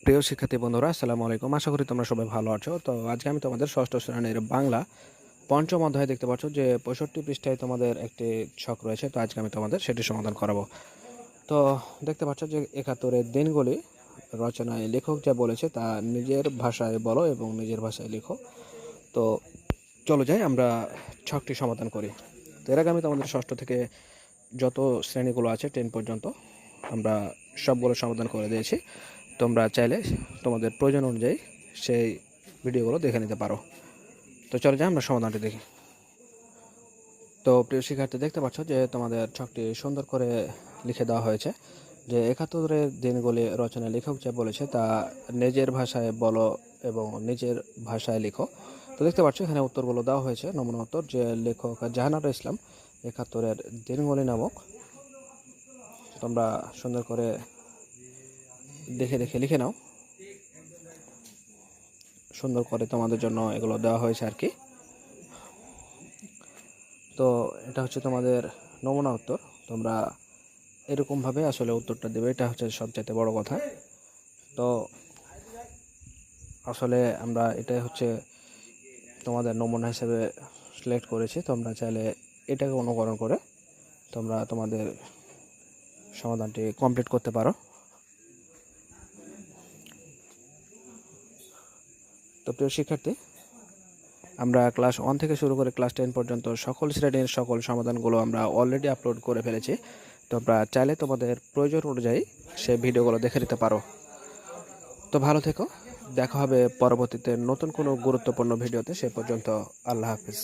প্রিয় শিক্ষার্থী বন্ধুরা, আসসালামু আলাইকুম। আশা করি তোমরা সবাই ভালো আছো। তো আজকে আমি তোমাদের ষষ্ঠ শ্রেণীর বাংলা পঞ্চম অধ্যায় দেখতে পাচ্ছ যে 65 পৃষ্ঠায় তোমাদের একটি ছক রয়েছে। তো আজকে আমি তোমাদের সেটি সমাধান করাবো। তো দেখতে পাচ্ছ যে 71-এর দিনগুলি রচনায় লেখক যা বলেছে তা নিজের ভাষায় বলো এবং নিজের ভাষায় লেখো। তো চলো যাই আমরা ছকটি সমাধান করি। তো এর আগে আমি তোমাদের ষষ্ঠ থেকে যত শ্রেণীগুলো আছে 10 পর্যন্ত আমরা সবগুলো সমাধান করে দিয়েছি। তোমরা চাইলে তোমাদের প্রয়োজন অনুযায়ী সেই ভিডিওগুলো দেখে নিতে পারো। তো চলো যাই আমরা সমাধানটি দেখি। তো প্রিয় শিক্ষার্থী, দেখতে পাচ্ছ যে তোমাদের ছকটি সুন্দর করে লিখে দেওয়া হয়েছে যে 71-এর দিনগুলি রচনা লেখক যা বলেছে তা নিজের ভাষায় বলো এবং নিজের ভাষায় লিখো। তো দেখতে পাচ্ছ এখানে উত্তরগুলো দেওয়া হয়েছে। নমুনা উত্তর যে লেখক জাহানারা ইসলাম 71-এর দিনগুলি নামক। তোমরা সুন্দর করে দেখে দেখে লিখে নাও। সুন্দর করে তোমাদের জন্য এগুলো দেওয়া হয়েছে আর কি। তো এটা হচ্ছে তোমাদের নমুনা উত্তর। তোমরা এরকমভাবে আসলে উত্তরটা দেবে, এটা হচ্ছে সবচাইতে বড় কথা। তো আসলে আমরা এটাই হচ্ছে তোমাদের নমুনা হিসেবে সিলেক্ট করেছি। তোমরা চাইলে এটাকে অনুকরণ করে তোমরা তোমাদের সমাধানটি কমপ্লিট করতে পারো। তো প্রিয় শিক্ষার্থী, আমরা ক্লাস 1 থেকে শুরু করে ক্লাস 10 পর্যন্ত সকল শ্রেণীর সকল সমাধানগুলো আমরা অলরেডি আপলোড করে ফেলেছি। তোমরা চাইলে তোমাদের প্রয়োজন অনুযায়ী সেই ভিডিওগুলো দেখে নিতে পারো। তো ভালো থেকো, দেখা হবে পরবর্তীতে নতুন কোনো গুরুত্বপূর্ণ ভিডিওতে। সে পর্যন্ত আল্লাহ হাফিজ।